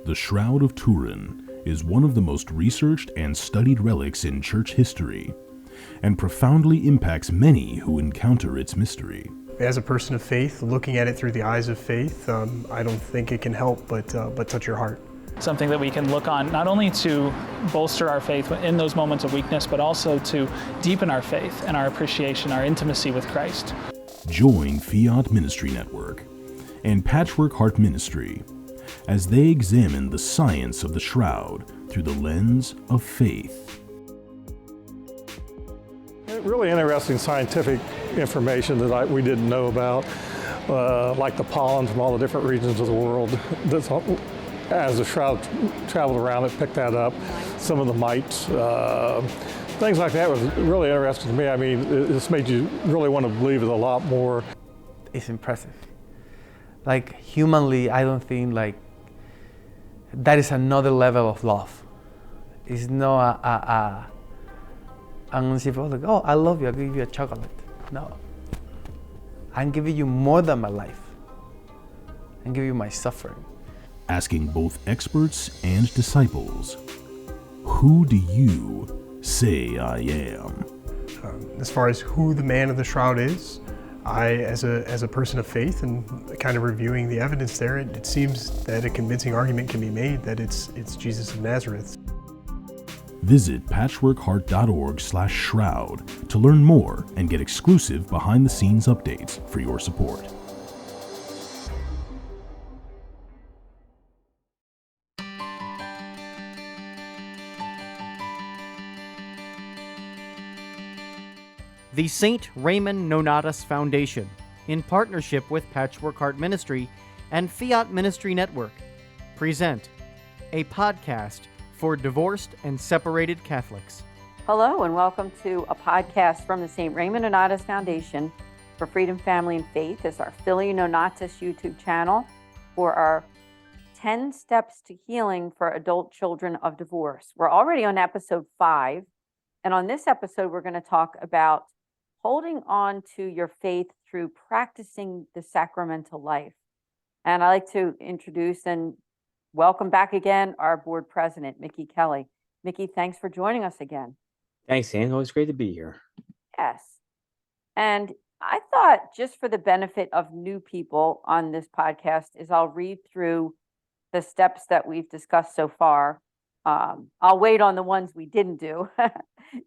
The Shroud of Turin is one of the most researched and studied relics in church history, and profoundly impacts many who encounter its mystery. As a person of faith, looking at it through the eyes of faith, I don't think it can help but touch your heart. Something that we can look on not only to bolster our faith in those moments of weakness, but also to deepen our faith and our appreciation, our intimacy with Christ. Join Fiat Ministry Network and Patchwork Heart Ministry as they examine the science of the shroud through the lens of faith. Really interesting scientific information that we didn't know about, like the pollen from all the different regions of the world. As the shroud traveled around, it picked that up. Some of the mites, things like that was really interesting to me. I mean, this made you really want to believe it a lot more. It's impressive. Like, humanly, I don't think like that is another level of love. It's not I'm gonna say, like, oh, I love you, I'll give you a chocolate. No. I'm giving you more than my life. I'm giving you my suffering. Asking both experts and disciples, who do you say I am? As far as who the man of the shroud is, as a person of faith and kind of reviewing the evidence there, it seems that a convincing argument can be made that it's Jesus of Nazareth. Visit patchworkheart.org/shroud to learn more and get exclusive behind-the-scenes updates for your support. The St. Raymond Nonnatus Foundation, in partnership with Patchwork Heart Ministry and Fiat Ministry Network, present a podcast for divorced and separated Catholics. Hello, and welcome to a podcast from the St. Raymond Nonnatus Foundation for Freedom, Family, and Faith. It's our Kelly and Anne DeSantis YouTube channel for our 10 Steps to Healing for Adult Children of Divorce. We're already on episode 5, and on this episode, we're going to talk about holding on to your faith through practicing the sacramental life. And I'd like to introduce and welcome back again our board president, Mickey Kelly. Mickey, thanks for joining us again. Thanks, Anne. Always great to be here. Yes. And I thought, just for the benefit of new people on this podcast, is I'll read through the steps that we've discussed so far. I'll wait on the ones we didn't do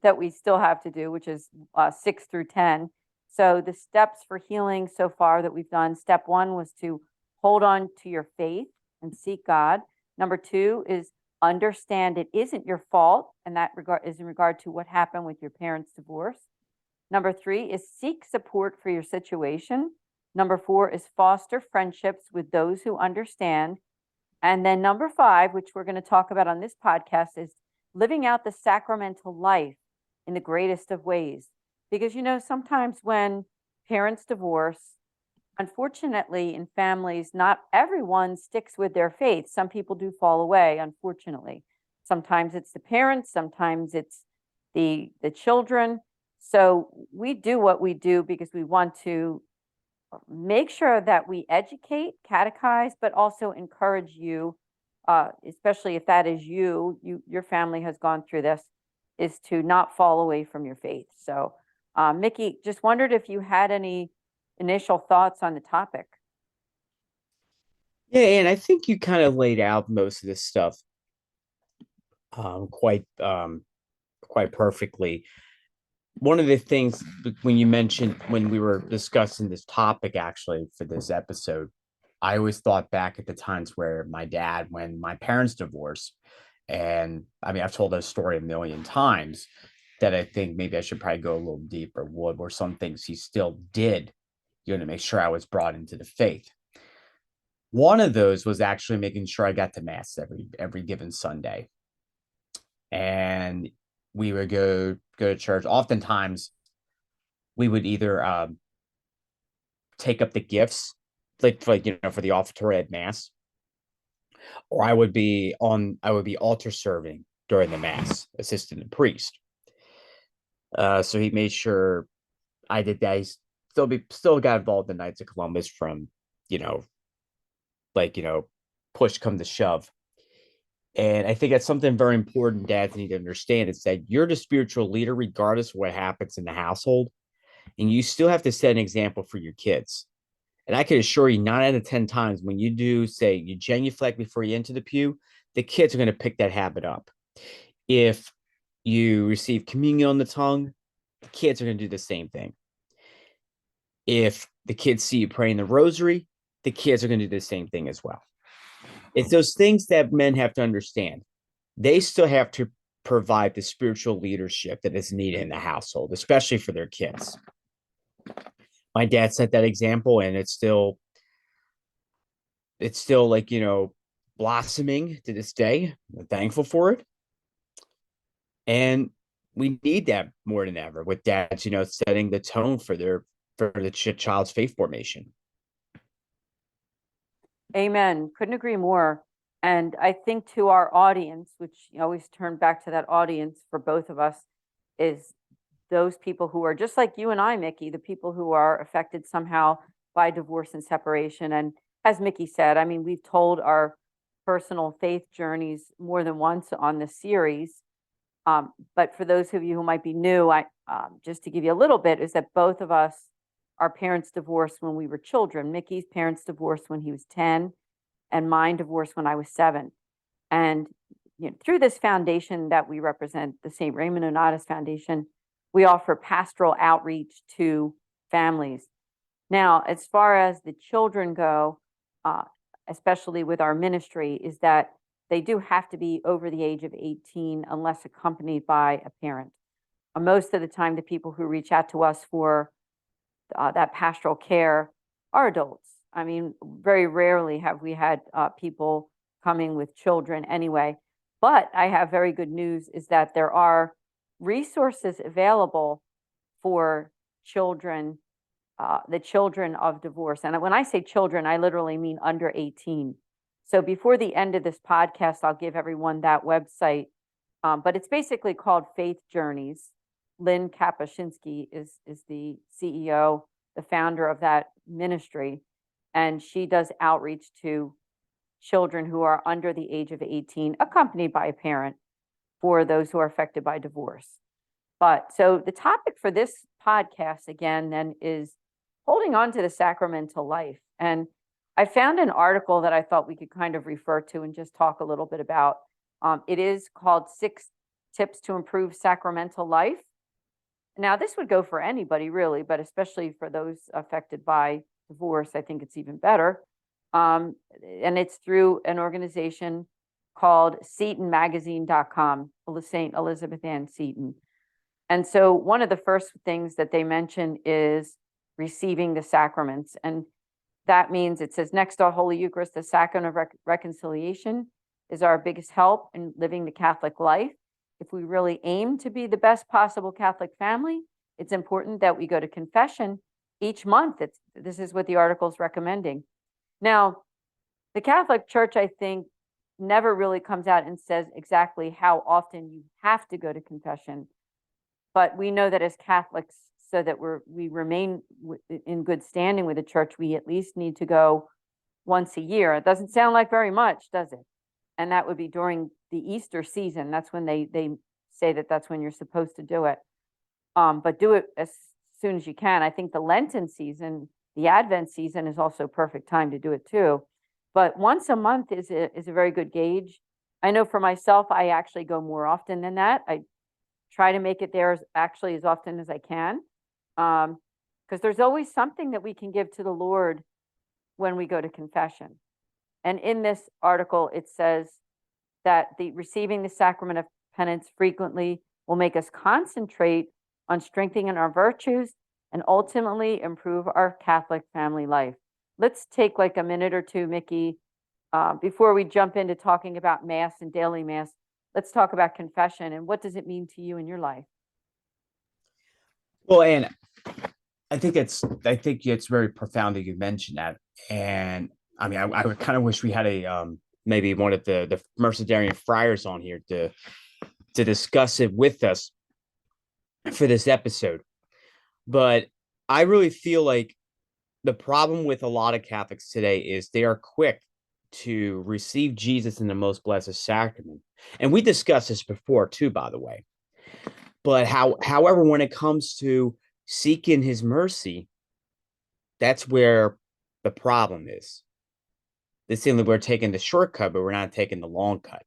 that we still have to do, which is 6 through 10. So the steps for healing so far that we've done, step 1 was to hold on to your faith and seek God. Number 2 is understand it isn't your fault, and that is in regard to what happened with your parents' divorce. Number 3 is seek support for your situation. Number 4 is foster friendships with those who understand. And then number 5, which we're going to talk about on this podcast, is living out the sacramental life in the greatest of ways. Because, sometimes when parents divorce, unfortunately, in families, not everyone sticks with their faith. Some people do fall away, unfortunately. Sometimes it's the parents, sometimes it's the children. So we do what we do because we want to make sure that we educate, catechize, but also encourage you, especially if that is your family has gone through this, is to not fall away from your faith. So, Mickey, just wondered if you had any initial thoughts on the topic. Yeah, and I think you kind of laid out most of this stuff quite perfectly. One of the things when you mentioned, when we were discussing this topic, actually, for this episode, I always thought back at the times where when my parents divorced, and I mean, I've told that story a million times, that I think maybe I should probably go a little deeper. What were some things he still did, to make sure I was brought into the faith? One of those was actually making sure I got to Mass every given Sunday. And we would go to church. Oftentimes, we would either take up the gifts, for the offertory at Mass, or I would be altar serving during the Mass, assisting the priest. So he made sure I did that. He still got involved in the Knights of Columbus from, push come to shove. And I think that's something very important dads need to understand. It's that you're the spiritual leader, regardless of what happens in the household. And you still have to set an example for your kids. And I can assure you, 9 out of 10 times when you do say you genuflect before you enter the pew, the kids are going to pick that habit up. If you receive communion on the tongue, the kids are going to do the same thing. If the kids see you praying the rosary, the kids are going to do the same thing as well. It's those things that men have to understand. They still have to provide the spiritual leadership that is needed in the household, especially for their kids. My dad set that example, and it's still like, blossoming to this day. I'm thankful for it. And we need that more than ever with dads, setting the tone for the child's faith formation. Amen. Couldn't agree more. And I think to our audience, which you always turn back to that audience for both of us, is those people who are just like you and I, Mickey, the people who are affected somehow by divorce and separation. And as Mickey said, I mean, we've told our personal faith journeys more than once on this series. But for those of you who might be new, just to give you a little bit, is that both of us, our parents divorced when we were children. Mickey's parents divorced when he was 10, and mine divorced when I was 7. And through this foundation that we represent, the St. Raymond Nonnatus Foundation, we offer pastoral outreach to families. Now, as far as the children go, especially with our ministry, is that they do have to be over the age of 18 unless accompanied by a parent. Most of the time, the people who reach out to us for that pastoral care are adults. I mean, very rarely have we had people coming with children anyway. But I have very good news, is that there are resources available for children, the children of divorce. And when I say children, I literally mean under 18. So before the end of this podcast, I'll give everyone that website. But it's basically called Faith Journeys. Lynn Kapuscinski is the CEO, the founder of that ministry. And she does outreach to children who are under the age of 18, accompanied by a parent, for those who are affected by divorce. But so the topic for this podcast again then is holding on to the sacramental life. And I found an article that I thought we could kind of refer to and just talk a little bit about. It is called 6 Tips to Improve Sacramental Life. Now, this would go for anybody really, but especially for those affected by divorce, I think it's even better. And it's through an organization called SeatonMagazine.com, St. Elizabeth Ann Seaton. And so one of the first things that they mention is receiving the sacraments. And that means, it says, next to Holy Eucharist, the sacrament of reconciliation is our biggest help in living the Catholic life. If we really aim to be the best possible Catholic family, it's important that we go to confession each month. This is what the article is recommending. Now, the Catholic Church, I think, never really comes out and says exactly how often you have to go to confession. But we know that as Catholics, so that we remain in good standing with the church, we at least need to go once a year. It doesn't sound like very much, does it? And that would be during the Easter season. That's when they say that's when you're supposed to do it. But do it as soon as you can. I think the Lenten season, the Advent season, is also a perfect time to do it too. But once a month is a very good gauge. I know for myself, I actually go more often than that. I try to make it there as often as I can, because there's always something that we can give to the Lord when we go to confession. And in this article, it says that receiving the sacrament of penance frequently will make us concentrate on strengthening our virtues and ultimately improve our Catholic family life. Let's take like a minute or two, Mickey, before we jump into talking about Mass and daily Mass. Let's talk about confession and what does it mean to you in your life? Well, and I think it's very profound that you mentioned that. And I mean, I would kind of wish we had maybe one of the Mercedarian friars on here to discuss it with us for this episode. But I really feel like the problem with a lot of Catholics today is they are quick to receive Jesus in the most blessed sacrament. And we discussed this before too, by the way. But however, when it comes to seeking his mercy, that's where the problem is. This seems like we're taking the shortcut, but we're not taking the long cut.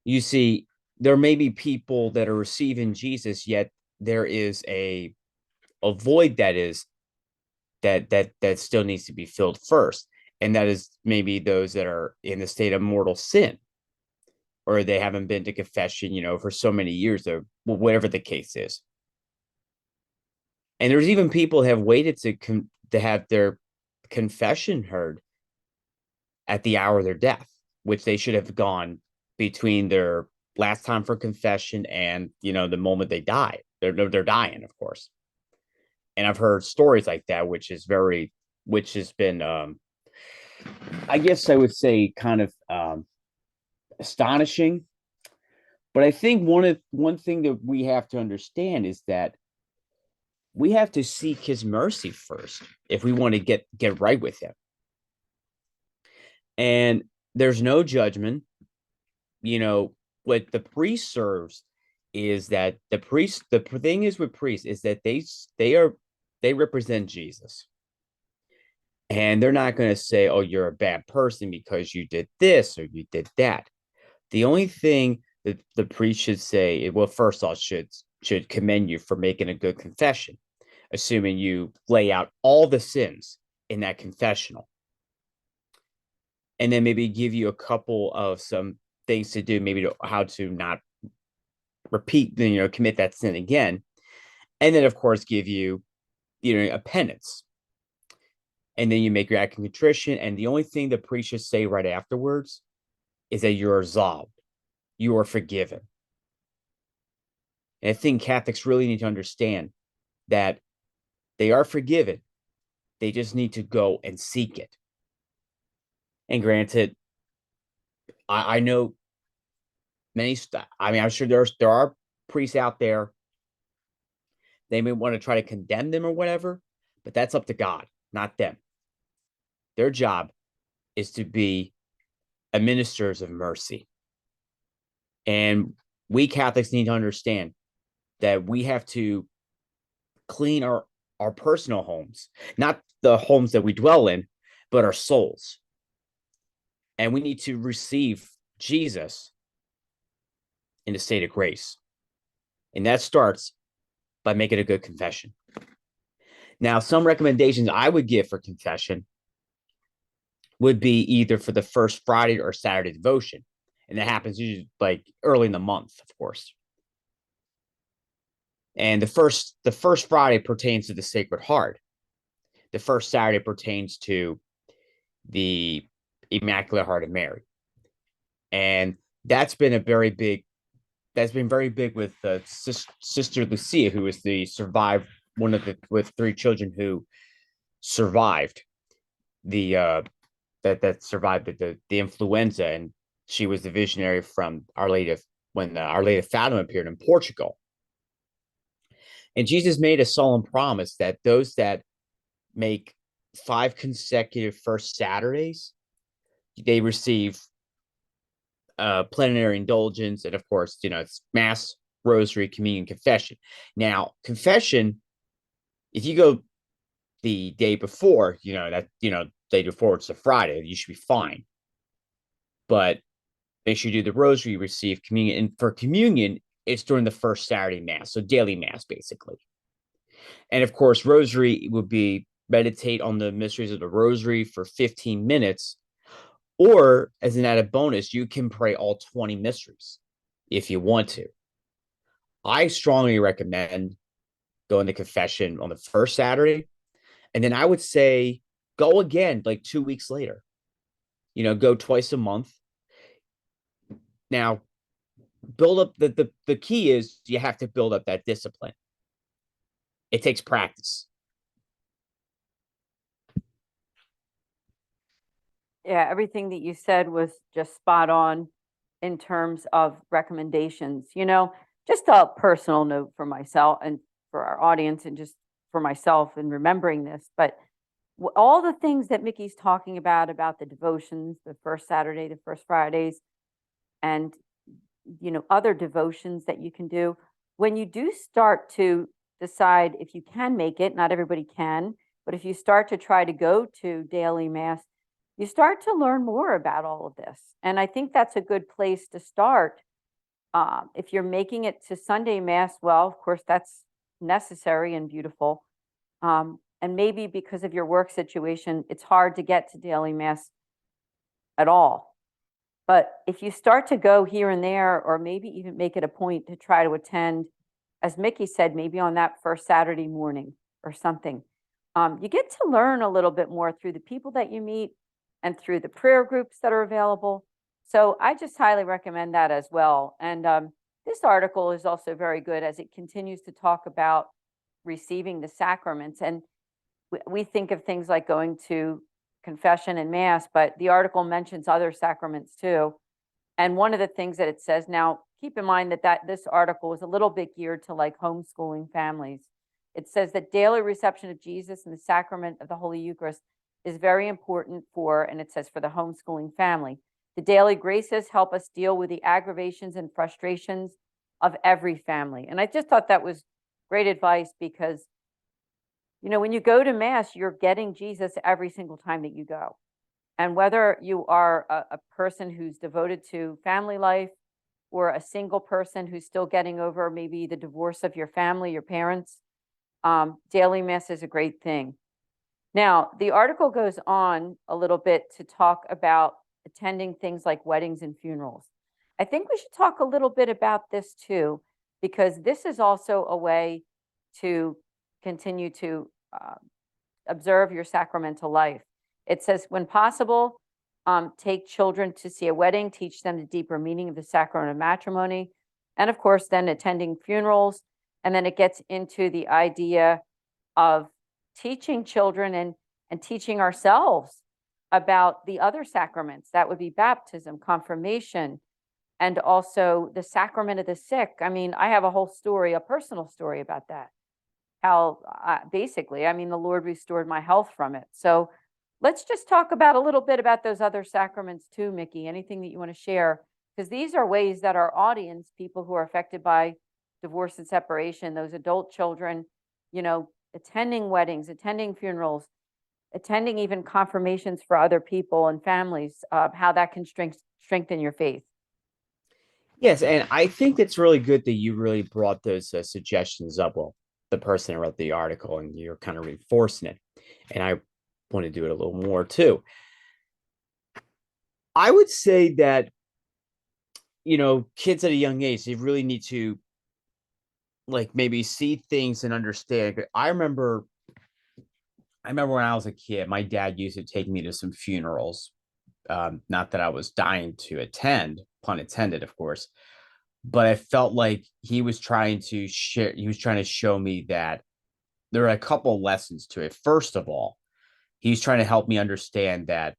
You see, there may be people that are receiving Jesus, yet there is a void that still needs to be filled first. And that is maybe those that are in the state of mortal sin, or they haven't been to confession, for so many years, or whatever the case is. And there's even people who have waited to have their confession heard at the hour of their death, which they should have gone between their last time for confession and, the moment they die. They're dying, of course. And I've heard stories like that, which has been, I guess I would say, kind of astonishing. But I think one thing that we have to understand is that we have to seek his mercy first if we want to get right with him. And there's no judgment. What the priest serves is that the thing is with priests is that they represent Jesus. And they're not going to say, oh, you're a bad person because you did this or you did that. The only thing that the priest should say, well, first off, should commend you for making a good confession, assuming you lay out all the sins in that confessional. And then maybe give you a couple of some things to do, maybe how to not repeat, commit that sin again. And then, of course, give you, a penance. And then you make your act of contrition. And the only thing the priest should say right afterwards is that you're absolved. You are forgiven. And I think Catholics really need to understand that they are forgiven. They just need to go and seek it. And granted, I know many. I'm sure there are priests out there. They may want to try to condemn them or whatever, but that's up to God, not them. Their job is to be ministers of mercy. And we Catholics need to understand that we have to clean our personal homes, not the homes that we dwell in, but our souls. And we need to receive Jesus in a state of grace. And that starts by making a good confession. Now, some recommendations I would give for confession would be either for the first Friday or Saturday devotion. And that happens usually like early in the month, of course. And the first Friday pertains to the Sacred Heart. The first Saturday pertains to the Immaculate Heart of Mary. And that's been very big with Sister Lucia, who is with 3 children who survived the influenza, and she was the visionary from Our Lady when Our Lady of Fatima appeared in Portugal. And Jesus made a solemn promise that those that make 5 consecutive first Saturdays, they receive plenary indulgence, and of course, it's Mass, Rosary, Communion, Confession. Now, confession, if you go the day before, day before it's a Friday, you should be fine. But make sure you do the Rosary, you receive communion, and for communion, it's during the first Saturday Mass, so daily Mass, basically. And of course, Rosary would be meditate on the mysteries of the Rosary for 15 minutes. Or, as an added bonus, you can pray all 20 mysteries if you want to. I strongly recommend going to confession on the first Saturday. And then I would say go again like 2 weeks later. Go twice a month. Now, build up the key is you have to build up that discipline. It takes practice. Yeah, everything that you said was just spot on in terms of recommendations. Just a personal note for myself and for our audience, and just for myself in remembering this. But, all the things that Mickey's talking about the devotions, the first Saturday, the first Fridays, and other devotions that you can do. When you do start to decide if you can make it, not everybody can, but if you start to try to go to daily mass, you start to learn more about all of this. And I think that's a good place to start. If you're making it to Sunday mass, well, of course, that's necessary and beautiful. And maybe because of your work situation, it's hard to get to daily mass at all. But if you start to go here and there, or maybe even make it a point to try to attend, as Mickey said, maybe on that first Saturday morning or something, you get to learn a little bit more through the people that you meet and through the prayer groups that are available. So I just highly recommend that as well. And this article is also very good as it continues to talk about receiving the sacraments. And we think of things like going to confession and mass, but the article mentions other sacraments too. And one of the things that it says, now keep in mind that this article is a little bit geared to like homeschooling families. It says that daily reception of Jesus and the sacrament of the Holy Eucharist is very important for, and it says for the homeschooling family. The daily graces help us deal with the aggravations and frustrations of every family. And I just thought that was great advice because, when you go to mass, you're getting Jesus every single time that you go. And whether you are a person who's devoted to family life or a single person who's still getting over maybe the divorce of your family, your parents, daily mass is a great thing. Now, the article goes on a little bit to talk about attending things like weddings and funerals. I think we should talk a little bit about this too, because this is also a way to continue to observe your sacramental life. It says, when possible, take children to see a wedding, teach them the deeper meaning of the sacrament of matrimony, and of course, then attending funerals. And then it gets into the idea of teaching children and teaching ourselves about the other sacraments. That would be baptism, confirmation, and also the sacrament of the sick. I mean, I have a whole story, a personal story about that. How basically, the Lord restored my health from it. So let's just talk about a little bit about those other sacraments too, Mickey. Anything that you want to share? Because these are ways that our audience, people who are affected by divorce and separation, those adult children, attending weddings, attending funerals, attending even confirmations for other people and families, how that can strengthen your faith. Yes, and I think it's really good that you really brought those suggestions up. Well, the person who wrote the article, and you're kind of reinforcing it. And I want to do it a little more too. I would say that, kids at a young age, they really need to maybe see things and understand. I remember when I was a kid, my dad used to take me to some funerals. Not that I was dying to attend, pun intended, of course, but I felt like he was trying to show me that there are a couple lessons to it. First of all, he's trying to help me understand that,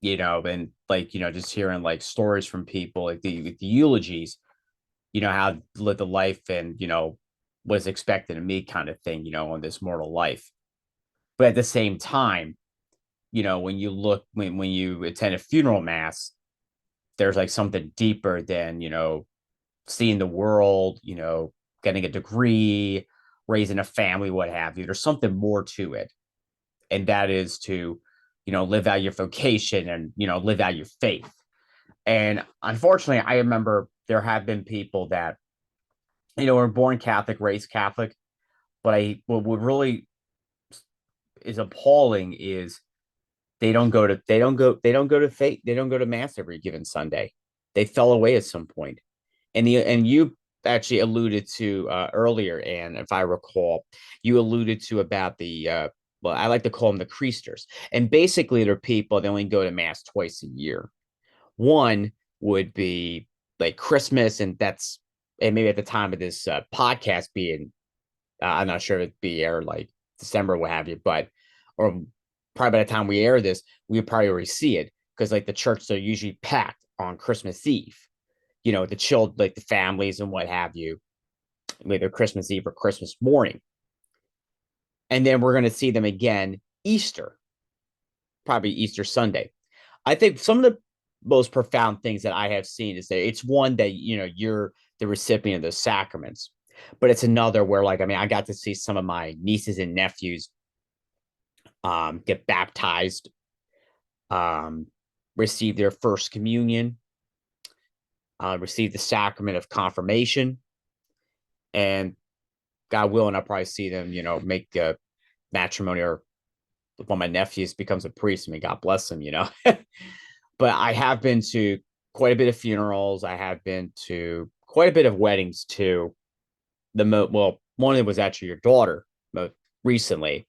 and just hearing stories from people, like the eulogies, how to live the life and, was expected of me kind of thing, on this mortal life. But at the same time, when you attend a funeral mass, there's something deeper than, seeing the world, getting a degree, raising a family, what have you. There's something more to it. And that is to, live out your vocation and, live out your faith. And unfortunately, I remember there have been people that, were born Catholic, raised Catholic, but what really is appalling is they don't go to faith. They don't go to mass every given Sunday. They fell away at some point. And you actually alluded to earlier, and if I recall, you alluded to about the well, I like to call them the creasters. And basically, they're people that only go to mass twice a year. One would be like Christmas, and maybe at the time of this podcast being, I'm not sure if it'd be aired like December, what have you, or probably by the time we air this, we probably already see it because the churches are usually packed on Christmas Eve. The children, the families and what have you, either Christmas Eve or Christmas morning. And then we're going to see them again Easter, probably Easter Sunday. I think some of the most profound things that I have seen is that it's one that, you're the recipient of those sacraments, but it's another where, like, I mean, I got to see some of my nieces and nephews get baptized, receive their first communion, receive the sacrament of confirmation, and God willing, I'll probably see them, make a matrimony, or one of my nephews becomes a priest. I mean, God bless him, But I have been to quite a bit of funerals. I have been to quite a bit of weddings too. Well, one of them was actually your daughter recently.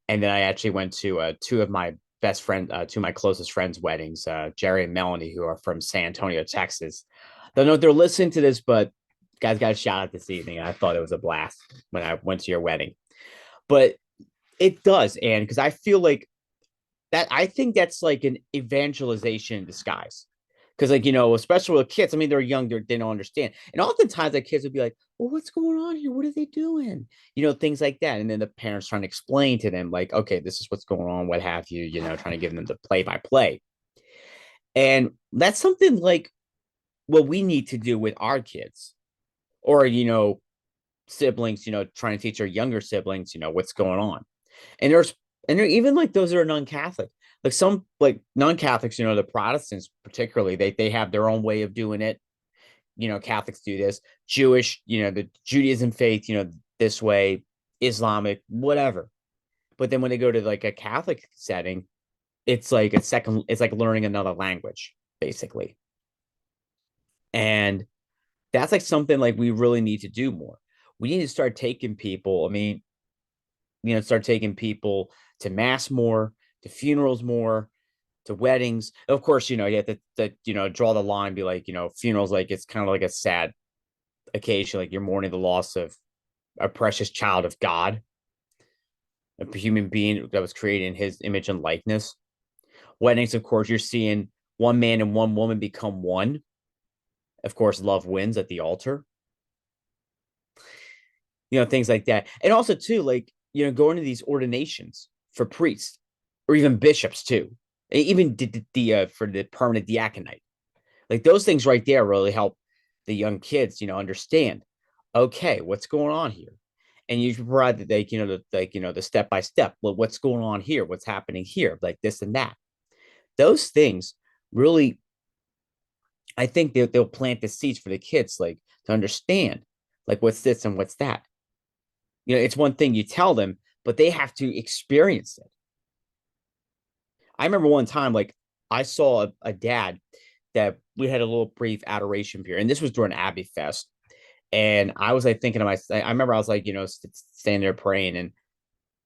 And then I actually went to two of my best friends, two of my closest friends' weddings, Jerry and Melanie, who are from San Antonio, Texas. Don't know if they're listening to this, but guys got a shout out this evening. I thought it was a blast when I went to your wedding. But it does, Anne, because I feel like that, I think that's like an evangelization in disguise. Because, like, especially with kids, I mean, they're young, they don't understand. And oftentimes, like, kids would be like, well, what's going on here? What are they doing? Things like that. And then the parents trying to explain to them, like, okay, this is what's going on, what have you, trying to give them the play by play. And that's something like what we need to do with our kids, or, siblings, trying to teach our younger siblings, what's going on. And there even like those that are non-Catholic, like some like non-Catholics, the Protestants particularly, they have their own way of doing it. Catholics do this, Jewish, the Judaism faith, this way, Islamic, whatever. But then when they go to like a Catholic setting, it's like it's like learning another language, basically. And that's like something like we really need to do more. We need to start taking people. I mean, start taking people to mass more, to funerals more, to weddings. Of course, you have to draw the line, be like, funerals, like it's kind of like a sad occasion, like you're mourning the loss of a precious child of God, a human being that was created in his image and likeness. Weddings, of course, you're seeing one man and one woman become one. Of course, love wins at the altar. Things like that. And also, too, like, going to these ordinations for priests or even bishops, too. Even for the permanent diaconate. Like, those things right there really help the young kids, understand, okay, what's going on here? And you provide the step by step. Well, what's going on here? What's happening here? Like this and that. Those things really, I think they'll plant the seeds for the kids, like, to understand, like, what's this and what's that. It's one thing you tell them, but they have to experience it. I remember one time, like, I saw a dad that we had a little brief adoration period, and this was during Abbey Fest. And I was like thinking to myself, I remember I was like, standing there praying, and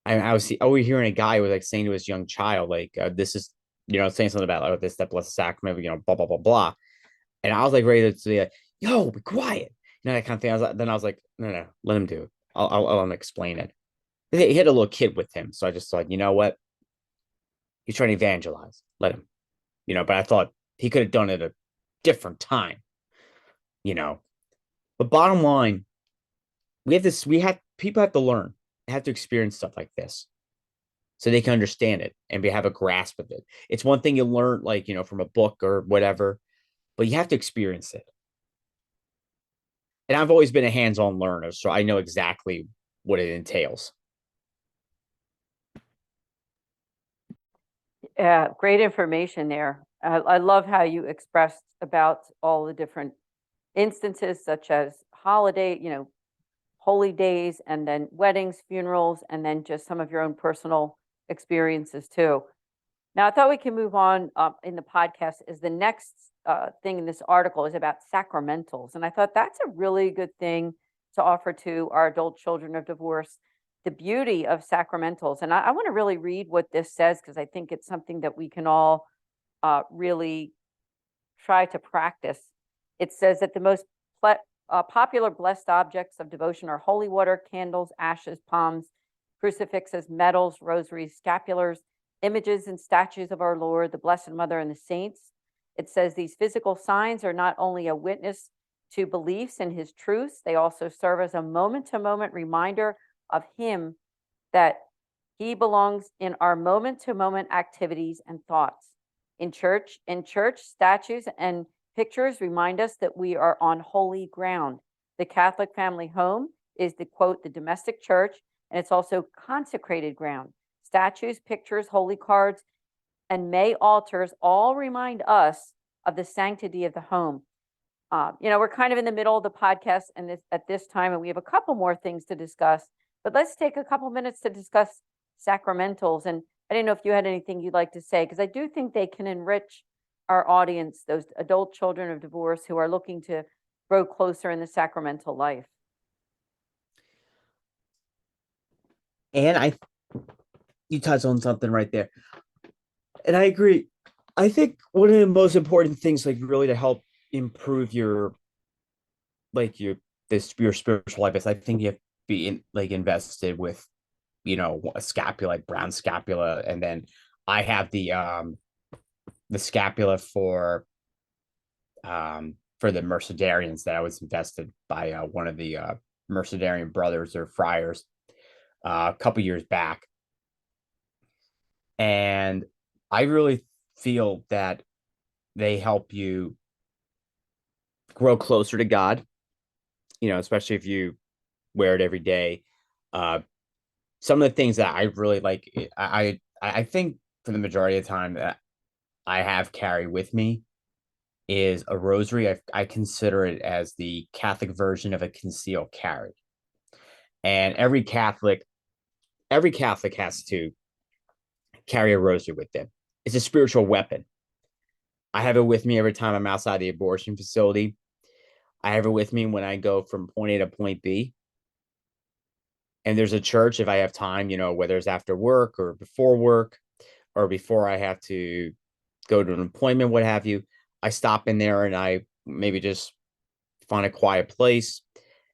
I was overhearing a guy who was like saying to his young child, like, this is, saying something about, like, this, that blessed sacrament, blah, blah, blah, blah. And I was like ready to say, yo, be quiet. That kind of thing. I was like, no, let him do it. I'll let him explain it. He had a little kid with him. So I just thought, you know what? He's trying to evangelize. Let him, but I thought he could have done it at a different time, But bottom line, people have to learn, they have to experience stuff like this so they can understand it and have a grasp of it. It's one thing you learn, like, from a book or whatever, but you have to experience it. And I've always been a hands-on learner, so I know exactly what it entails. Yeah, great information there. I love how you expressed about all the different instances, such as holiday, holy days, and then weddings, funerals, and then just some of your own personal experiences too. Now, I thought we can move on in the podcast, as the next thing in this article is about sacramentals. And I thought that's a really good thing to offer to our adult children of divorce, the beauty of sacramentals. And I want to really read what this says, because I think it's something that we can all really try to practice. It says that the most popular blessed objects of devotion are holy water, candles, ashes, palms, crucifixes, medals, rosaries, scapulars, images and statues of our Lord, the Blessed Mother, and the saints. It says these physical signs are not only a witness to beliefs in his truths, they also serve as a moment-to-moment reminder of him that he belongs in our moment-to-moment activities and thoughts. In church, statues and pictures remind us that we are on holy ground. The Catholic family home is the quote, the domestic church, and it's also consecrated ground. Statues, pictures, holy cards, and May altars all remind us of the sanctity of the home. We're kind of in the middle of the podcast at this time, and we have a couple more things to discuss, but let's take a couple minutes to discuss sacramentals. And I didn't know if you had anything you'd like to say, because I do think they can enrich our audience, those adult children of divorce who are looking to grow closer in the sacramental life. And you touched on something right there. And I agree. I think one of the most important things, like really to help improve your spiritual life, is I think you have to be invested with, a scapula, like brown scapula. And then I have the scapula for the Mercedarians that I was invested by one of the Mercedarian brothers or friars a couple years back. And I really feel that they help you grow closer to God, especially if you wear it every day. Some of the things that I really like, I think for the majority of the time that I have carry with me is a rosary. I consider it as the Catholic version of a concealed carry. And every Catholic has to carry a rosary with them. It's a spiritual weapon. I have it with me every time I'm outside the abortion facility. I have it with me when I go from point A to point B. And there's a church, if I have time, whether it's after work or before I have to go to an appointment, what have you, I stop in there and I maybe just find a quiet place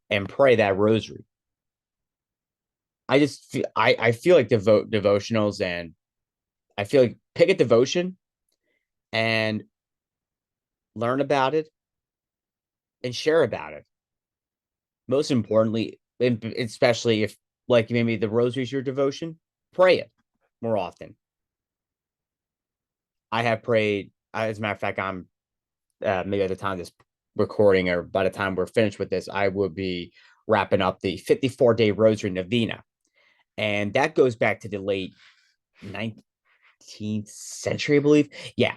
and pray that rosary. I feel like devotionals, and I feel like pick a devotion and learn about it and share about it. Most importantly, especially if maybe the rosary is your devotion, pray it more often. I have prayed, as a matter of fact, I'm maybe at the time of this recording, or by the time we're finished with this, I will be wrapping up the 54-day rosary novena. And that goes back to the late 19th century, I believe. Yeah.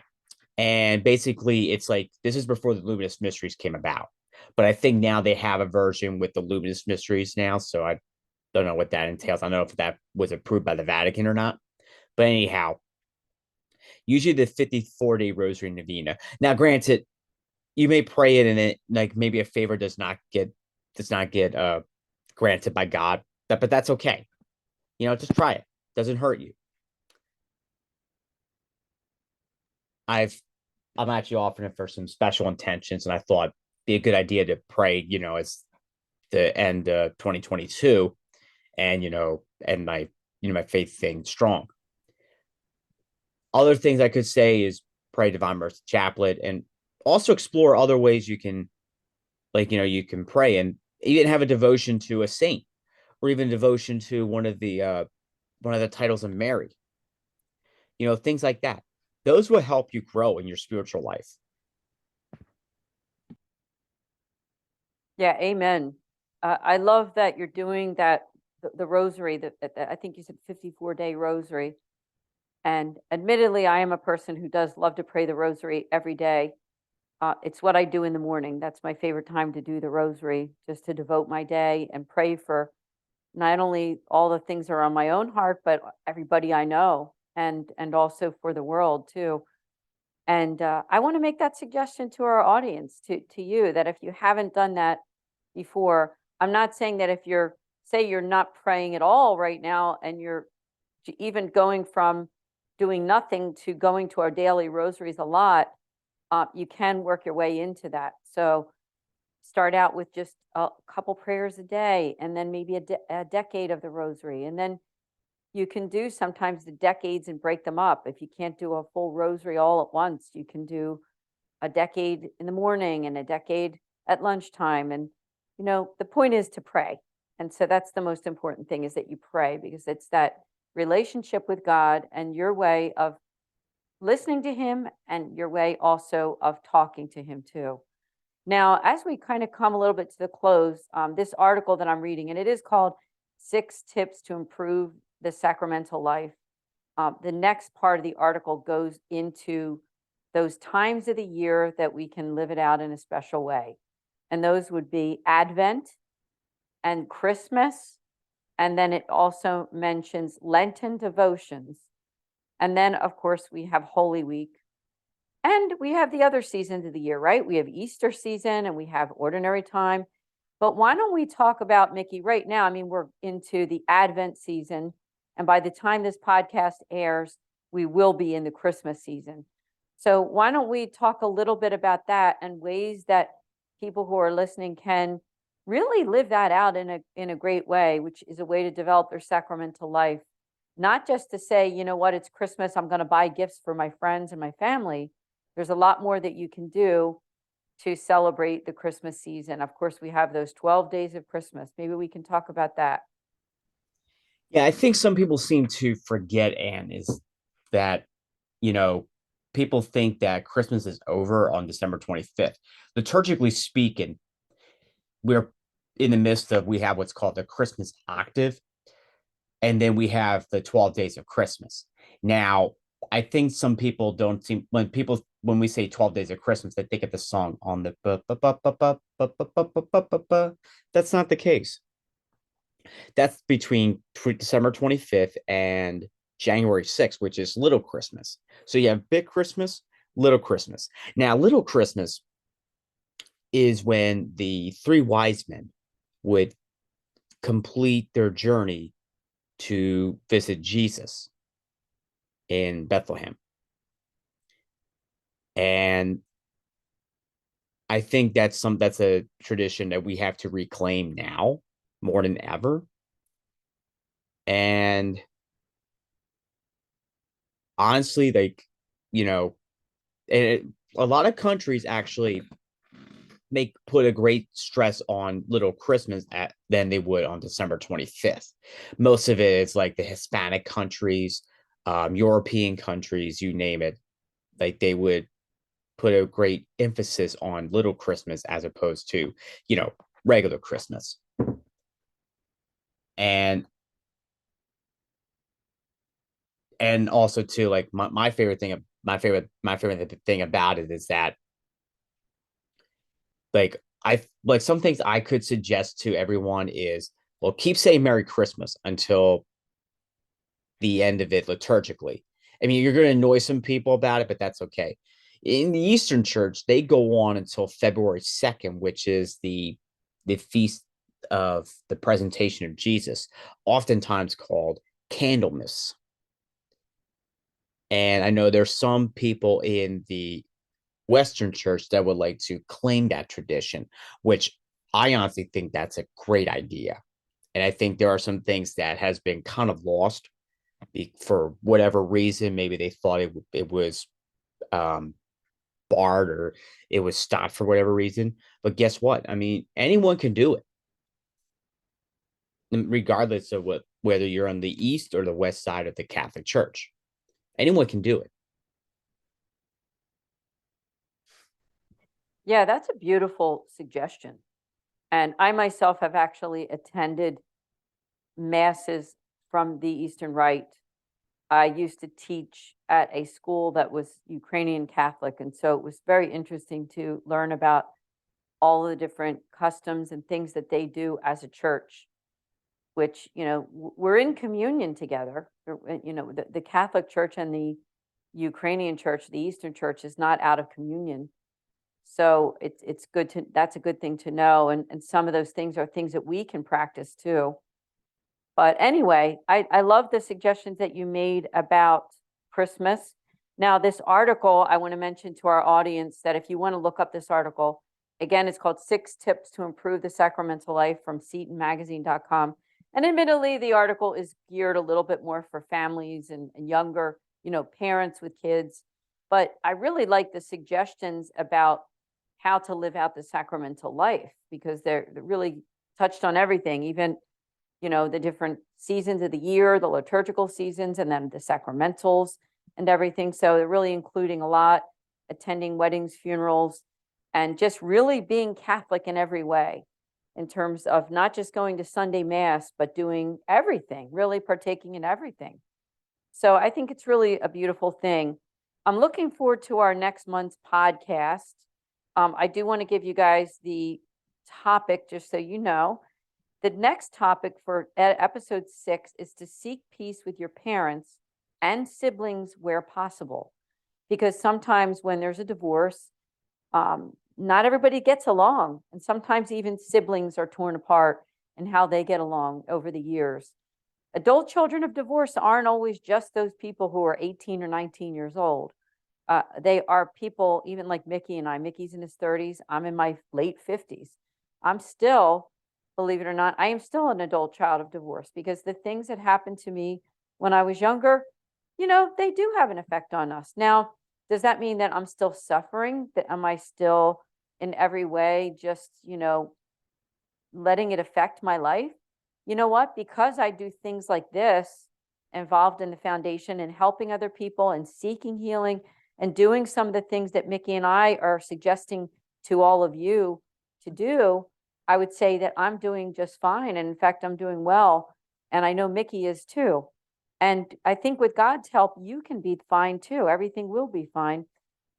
And basically, it's like, this is before the Luminous Mysteries came about. But I think now they have a version with the Luminous Mysteries now. So I don't know what that entails. I don't know if that was approved by the Vatican or not. But anyhow, usually the 54-day rosary novena. Now, granted, you may pray it and it, maybe a favor does not get granted by God. But that's okay. Just try it. Doesn't hurt you. I'm actually offering it for some special intentions, and I thought it'd be a good idea to pray, as the end of 2022, and and my my faith thing strong. Other things I could say is pray Divine Mercy Chaplet, and also explore other ways you can, you can pray, and even have a devotion to a saint, or even devotion to one of the titles of Mary. Things like that. Those will help you grow in your spiritual life. Yeah, amen. I love that you're doing that, the rosary, that I think you said 54-day rosary. And admittedly, I am a person who does love to pray the rosary every day. It's what I do in the morning. That's my favorite time to do the rosary, just to devote my day and pray for not only all the things that are on my own heart, but everybody I know, and also for the world too. And I want to make that suggestion to our audience, to you, that if you haven't done that before, I'm not saying that if you're not praying at all right now, and you're even going from doing nothing to going to our daily rosaries a lot, you can work your way into that. So start out with just a couple prayers a day, and then maybe a decade of the rosary. And then you can do sometimes the decades and break them up. If you can't do a full rosary all at once, you can do a decade in the morning and a decade at lunchtime. And, the point is to pray. And so that's the most important thing, is that you pray, because it's that relationship with God and your way of listening to him and your way also of talking to him too. Now, as we kind of come a little bit to the close, this article that I'm reading, and it is called 6 Tips to Improve the Sacramental Life. The next part of the article goes into those times of the year that we can live it out in a special way. And those would be Advent and Christmas. And then it also mentions Lenten devotions. And then, of course, we have Holy Week. And we have the other seasons of the year, right? We have Easter season and we have ordinary time. But why don't we talk about, Mickey, right now? I mean, we're into the Advent season. And by the time this podcast airs, we will be in the Christmas season. So why don't we talk a little bit about that and ways that people who are listening can really live that out in a great way, which is a way to develop their sacramental life. Not just to say, you know what, it's Christmas, I'm going to buy gifts for my friends and my family. There's a lot more that you can do to celebrate the Christmas season. Of course, we have those 12 days of Christmas. Maybe we can talk about that. Yeah, I think some people seem to forget, Anne, is that, people think that Christmas is over on December 25th. Liturgically speaking, we're in the midst of, we have what's called the Christmas octave, and then we have the 12 days of Christmas. Now, I think some people don't seem, when we say 12 days of Christmas, they think of the song on the That's not the case. That's between December 25th and January 6th, which is Little Christmas. So you have Big Christmas, Little Christmas. Now, Little Christmas is when the 3 wise men would complete their journey to visit Jesus in Bethlehem. And I think that's a tradition that we have to reclaim now more than ever. And honestly, a lot of countries actually put a great stress on Little Christmas than they would on December 25th. Most of it is like the Hispanic countries, European countries, you name it. Like they would put a great emphasis on Little Christmas as opposed to, regular Christmas. And also too, like my favorite thing about it is that, some things I could suggest to everyone is, well, keep saying Merry Christmas until the end of it liturgically. I mean, you're going to annoy some people about it, but that's okay. In the Eastern Church, they go on until February 2nd, which is the feast of the presentation of Jesus, oftentimes called Candlemas. And I know there's some people in the Western Church that would like to claim that tradition, which I honestly think that's a great idea. And I think there are some things that has been kind of lost for whatever reason. Maybe they thought it was barred or it was stopped for whatever reason. But guess what? I mean, anyone can do it, regardless of whether you're on the east or the west side of the Catholic Church. Anyone can do it. Yeah, that's a beautiful suggestion. And I myself have actually attended masses from the Eastern Rite. I used to teach at a school that was Ukrainian Catholic. And so it was very interesting to learn about all the different customs and things that they do as a church, which, we're in communion together. The Catholic Church and the Ukrainian Church, the Eastern Church, is not out of communion. So it's good that's a good thing to know. And some of those things are things that we can practice too. But anyway, I love the suggestions that you made about Christmas. Now, this article, I want to mention to our audience that if you want to look up this article, again, it's called 6 Tips to Improve the Sacramental Life from SeatonMagazine.com. And admittedly, the article is geared a little bit more for families and younger, parents with kids. But I really like the suggestions about how to live out the sacramental life, because they're really touched on everything, even, the different seasons of the year, the liturgical seasons, and then the sacramentals and everything. So they're really including a lot, attending weddings, funerals, and just really being Catholic in every way, in terms of not just going to Sunday Mass, but doing everything, really partaking in everything. So I think it's really a beautiful thing. I'm looking forward to our next month's podcast. I do want to give you guys the topic, just so you know. The next topic for episode 6 is to seek peace with your parents and siblings where possible. Because sometimes when there's a divorce, not everybody gets along. And sometimes even siblings are torn apart in how they get along over the years. Adult children of divorce aren't always just those people who are 18 or 19 years old. They are people, even like Mickey and I. Mickey's in his 30s. I'm in my late 50s. I'm still, believe it or not, I am still an adult child of divorce, because the things that happened to me when I was younger, they do have an effect on us. Now, does that mean that I'm still suffering? That am I still in every way just, letting it affect my life? You know what? Because I do things like this, involved in the foundation and helping other people and seeking healing and doing some of the things that Mickey and I are suggesting to all of you to do, I would say that I'm doing just fine. And in fact, I'm doing well. And I know Mickey is too. And I think with God's help, you can be fine too. Everything will be fine.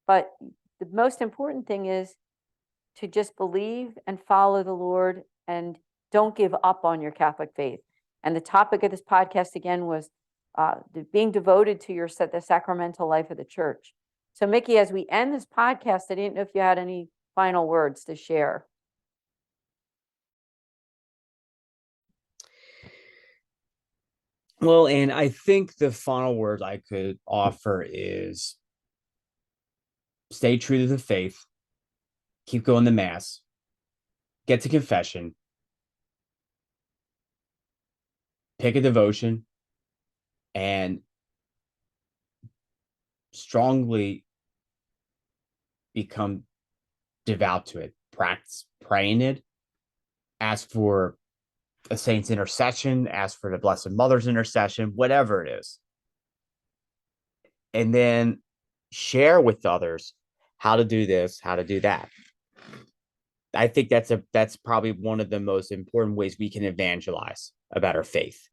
But the most important thing is to just believe and follow the Lord, and don't give up on your Catholic faith. And the topic of this podcast again was being devoted to the sacramental life of the church. So Mickey, as we end this podcast, I didn't know if you had any final words to share. Well, and I think the final word I could offer is stay true to the faith, keep going to Mass, get to confession, pick a devotion, and strongly become devout to it. Practice praying it. Ask for a saint's intercession. Ask for the Blessed Mother's intercession, whatever it is. And then share with others how to do this, how to do that. I think that's probably one of the most important ways we can evangelize about our faith.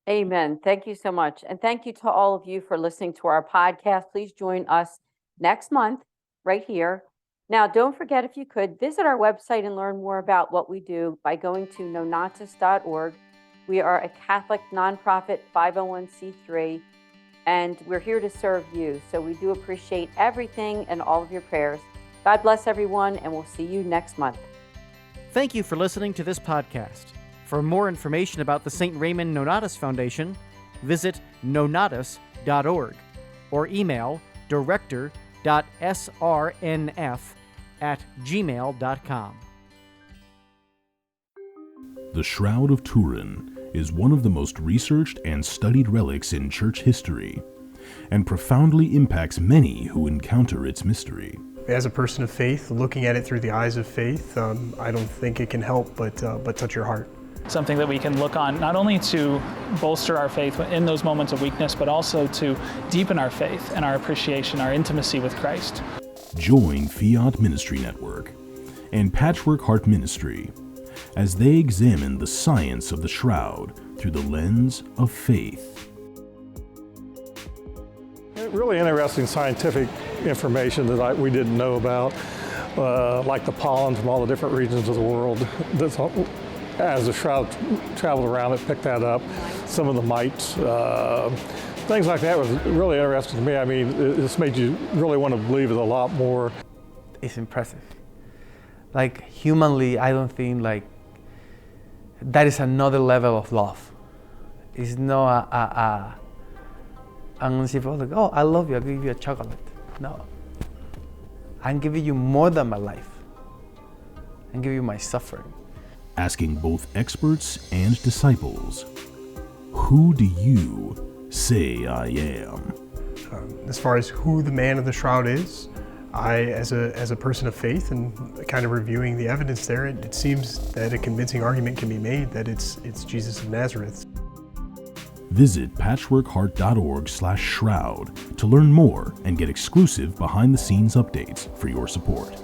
Amen. Thank you so much. And thank you to all of you for listening to our podcast. Please join us next month right here. Now, don't forget, if you could, visit our website and learn more about what we do by going to nonnatus.org. We are a Catholic nonprofit 501c3, and we're here to serve you. So we do appreciate everything and all of your prayers. God bless everyone, and we'll see you next month. Thank you for listening to this podcast. For more information about the St. Raymond Nonnatus Foundation, visit nonnatus.org or email director.srnf@gmail.com. The Shroud of Turin is one of the most researched and studied relics in church history, and profoundly impacts many who encounter its mystery. As a person of faith, looking at it through the eyes of faith, I don't think it can help but touch your heart. Something that we can look on not only to bolster our faith in those moments of weakness, but also to deepen our faith and our appreciation, our intimacy with Christ. Join Fiat Ministry Network and Patchwork Heart Ministry as they examine the science of the shroud through the lens of faith. Really interesting scientific information that we didn't know about, like the pollen from all the different regions of the world. As the shroud traveled around, it picked that up. Some of the mites, things like that was really interesting to me. I mean, this made you really want to believe it a lot more. It's impressive. Like, humanly, I don't think that is another level of love. It's not I'm gonna see people like, oh, I love you, I'll give you a chocolate. No. I'm giving you more than my life. I'm giving you my suffering. Asking both experts and disciples, who do you say I am? As far as who the man of the shroud is, as a person of faith and kind of reviewing the evidence there, it seems that a convincing argument can be made that it's Jesus of Nazareth. Visit patchworkheart.org/shroud to learn more and get exclusive behind-the-scenes updates for your support.